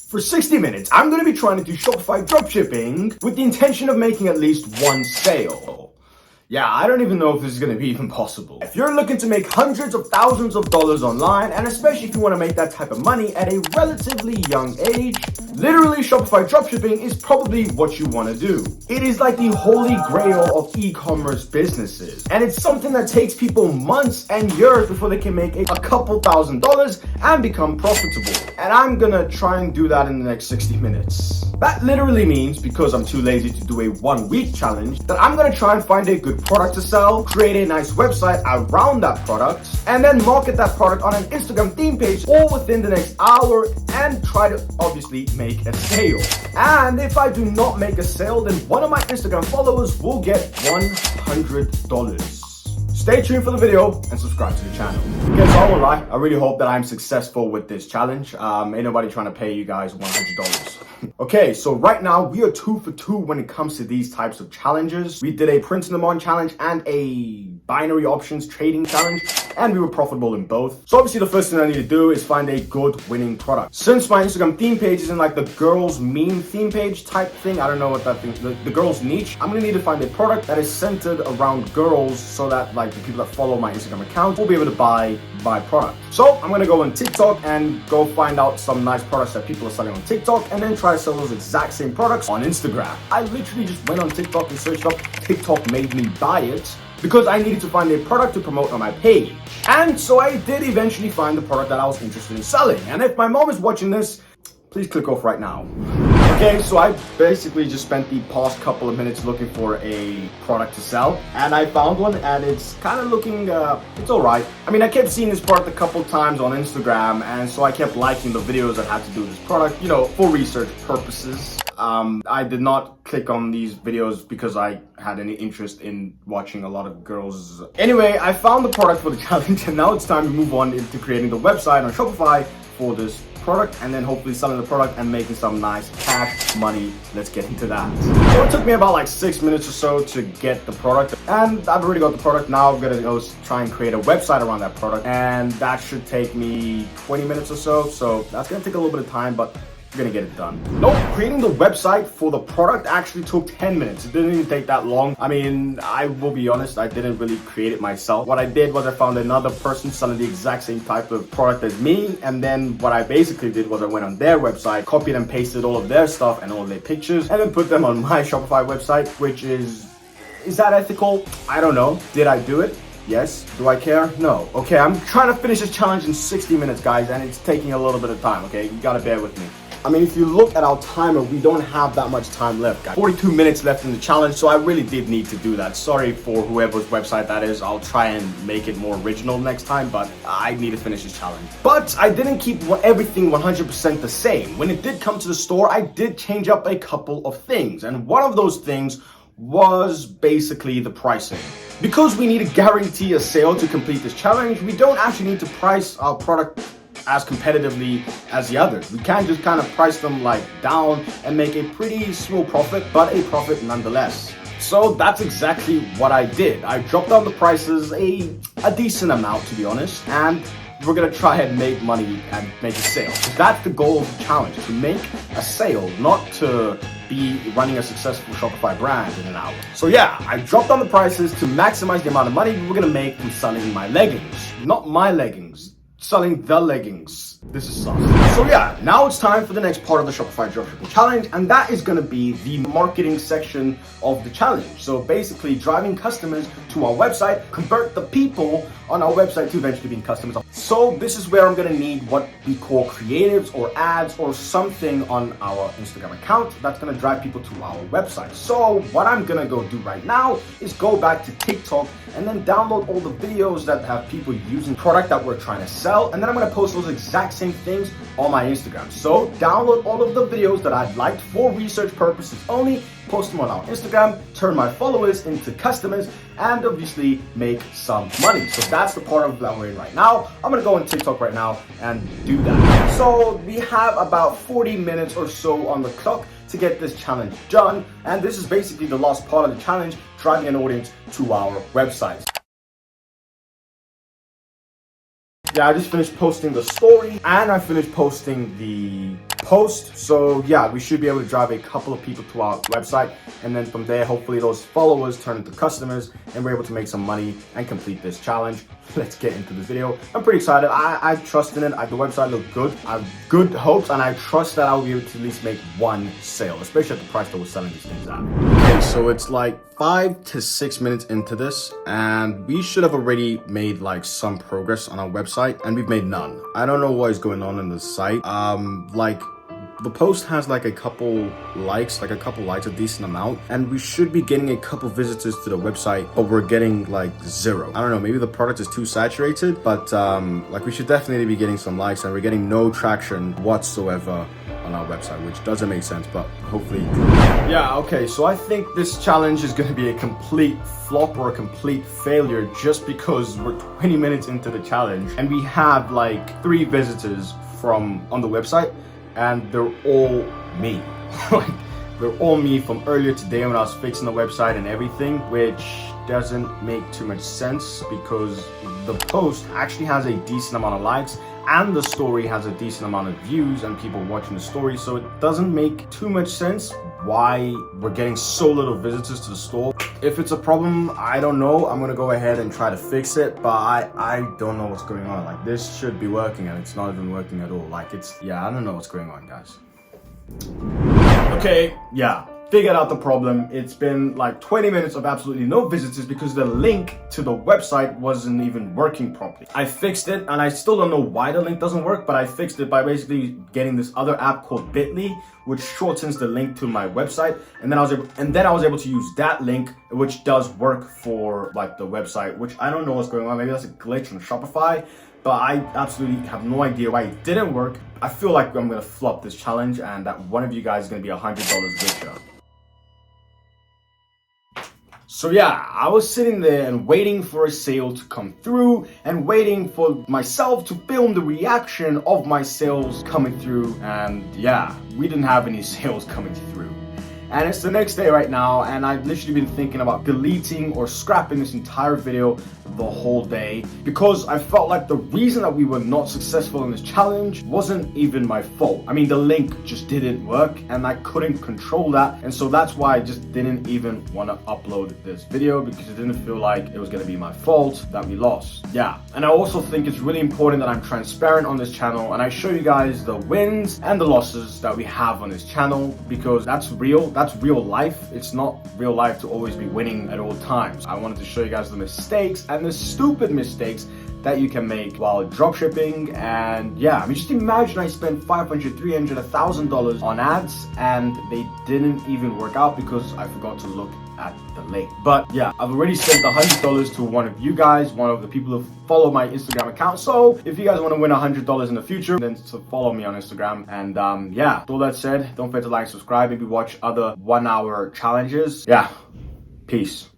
For 60 minutes, I'm going to be trying to do Shopify dropshipping with the intention of making at least one sale. Yeah, I don't even know if this is going to be even possible. If you're looking to make hundreds of thousands of dollars online, and especially if you want to make that type of money at a relatively young age, literally Shopify dropshipping is probably what you want to do. It is like the holy grail of e-commerce businesses, and it's something that takes people months and years before they can make a couple $1,000s and become profitable. And I'm gonna try and do that in the next 60 minutes. That literally means, because I'm too lazy to do a 1-week challenge, that I'm gonna try and find a good product to sell, create a nice website around that product, and then market that product on an Instagram theme page all within the next hour and try to obviously make a sale. And if I do not make a sale, then one of my Instagram followers will get $100. Stay tuned for the video and subscribe to the channel. Okay, so I won't lie, I really hope that I'm successful with this challenge. Ain't nobody trying to pay you guys $100. Okay, so right now we are 2 for 2 when it comes to these types of challenges. We did a print in the morning challenge and a binary options trading challenge, and we were profitable in both. So obviously the first thing I need to do is find a good winning product. Since my Instagram theme page is in like the girls meme theme page type thing, I don't know what that thing, the girls niche, I'm gonna need to find a product that is centered around girls so that like the people that follow my Instagram account will be able to buy my product. So I'm gonna go on TikTok and go find out some nice products that people are selling on TikTok and then try to sell those exact same products on Instagram. I literally just went on TikTok and searched up TikTok made me buy it because I needed to find a product to promote on my page. And so I did eventually find the product that I was interested in selling. And if my mom is watching this, please click off right now. Okay, so I basically just spent the past couple of minutes looking for a product to sell, and I found one, and it's kind of looking, it's alright. I mean, I kept seeing this product a couple times on Instagram, and so I kept liking the videos that had to do with this product, you know, for research purposes. I did not click on these videos because I had any interest in watching a lot of girls. Anyway, I found the product for the challenge, and now it's time to move on into creating the website on Shopify for this product, and then hopefully selling the product and making some nice cash money. Let's get into that. So it took me about like 6 minutes or so to get the product, and I've already got the product. Now I'm gonna go try and create a website around that product, and that should take me 20 minutes or so that's gonna take a little bit of time, but we're gonna get it done. Nope, creating the website for the product actually took 10 minutes. It didn't even take that long. I mean, I will be honest, I didn't really create it myself. What I did was I found another person selling the exact same type of product as me, and then what I basically did was I went on their website, copied and pasted all of their stuff and all of their pictures, and then put them on my Shopify website, which is that ethical? I don't know. Did I do it? Yes. Do I care? No. Okay, I'm trying to finish this challenge in 60 minutes, guys, and it's taking a little bit of time, okay? You gotta bear with me. I mean, if you look at our timer, we don't have that much time left, guys. 42 minutes left in the challenge, so I really did need to do that. Sorry for whoever's website that is. I'll try and make it more original next time, but I need to finish this challenge. But I didn't keep everything 100% the same. When it did come to the store, I did change up a couple of things, and one of those things was basically the pricing. Because we need to guarantee a sale to complete this challenge, we don't actually need to price our product as competitively as the others. We can just kind of price them like down and make a pretty small profit, but a profit nonetheless. So that's exactly what I did. I dropped down the prices a decent amount, to be honest, and we're gonna try and make money and make a sale. So that's the goal of the challenge, to make a sale, not to be running a successful Shopify brand in an hour. So yeah, I dropped down the prices to maximize the amount of money we're gonna make from selling my leggings. Not my leggings, selling the leggings. This is awesome. So yeah, now it's time for the next part of the Shopify Dropshipping Challenge, and that is gonna be the marketing section of the challenge. So basically driving customers to our website, convert the people on our website to eventually being customers. So this is where I'm gonna need what we call creatives or ads or something on our Instagram account that's gonna drive people to our website. So what I'm gonna go do right now is go back to TikTok and then download all the videos that have people using product that we're trying to sell, and then I'm gonna post those exact same things on my Instagram. So download all of the videos that I've liked for research purposes only, post them on our Instagram, turn my followers into customers, and obviously make some money. So that's the part of that we're in right now. I'm gonna go on TikTok right now and do that. So we have about 40 minutes or so on the clock to get this challenge done, and this is basically the last part of the challenge, driving an audience to our website. Yeah, I just finished posting the story and I finished posting the post. So yeah, we should be able to drive a couple of people to our website, and then from there, hopefully those followers turn into customers and we're able to make some money and complete this challenge. Let's get into this video. I'm pretty excited. I trust in it. The website looked good. I have good hopes, and I trust that I'll be able to at least make one sale, especially at the price that we're selling these things at. Okay, so it's like 5 to 6 minutes into this, and we should have already made like some progress on our website, and we've made none. I don't know what is going on in the site. Like the post has like a couple likes, a decent amount, and we should be getting a couple visitors to the website, but we're getting like 0. I don't know, maybe the product is too saturated, but like we should definitely be getting some likes, and we're getting no traction whatsoever on our website, which doesn't make sense, but hopefully. Yeah, okay, so I think this challenge is going to be a complete flop or a complete failure just because we're 20 minutes into the challenge and we have like 3 visitors from on the website, and they're all me. Like, they're all me from earlier today when I was fixing the website and everything, which doesn't make too much sense because the post actually has a decent amount of likes and the story has a decent amount of views and people watching the story, so it doesn't make too much sense why we're getting so little visitors to the store. If it's a problem, I don't know. I'm gonna go ahead and try to fix it, but I don't know what's going on. Like, this should be working and it's not even working at all. Like, yeah, I don't know what's going on, guys. Okay, yeah, figured out the problem. It's been like 20 minutes of absolutely no visitors because the link to the website wasn't even working properly. I fixed it, and I still don't know why the link doesn't work, but I fixed it by basically getting this other app called Bitly, which shortens the link to my website, and then I was able to use that link, which does work for like the website, which I don't know what's going on. Maybe that's a glitch on Shopify, but I absolutely have no idea why it didn't work. I feel like I'm gonna flop this challenge and that one of you guys is gonna be $100 richer. So yeah, I was sitting there and waiting for a sale to come through and waiting for myself to film the reaction of my sales coming through, and yeah, we didn't have any sales coming through. And it's the next day right now, and I've literally been thinking about deleting or scrapping this entire video the whole day because I felt like the reason that we were not successful in this challenge wasn't even my fault. I mean, the link just didn't work and I couldn't control that, and so that's why I just didn't even want to upload this video because it didn't feel like it was going to be my fault that we lost. Yeah, and I also think it's really important that I'm transparent on this channel and I show you guys the wins and the losses that we have on this channel because that's real. That's real life. It's not real life to always be winning at all times. I wanted to show you guys the mistakes and the stupid mistakes that you can make while dropshipping. And yeah, I mean, just imagine I spent $500, $300, $1,000 on ads and they didn't even work out because I forgot to look at the link. But yeah, I've already sent $100 to one of you guys, one of the people who follow my Instagram account. So if you guys want to win $100 in the future, then follow me on Instagram. And yeah, with all that said, don't forget to like, subscribe, maybe watch other 1-hour challenges. Yeah, peace.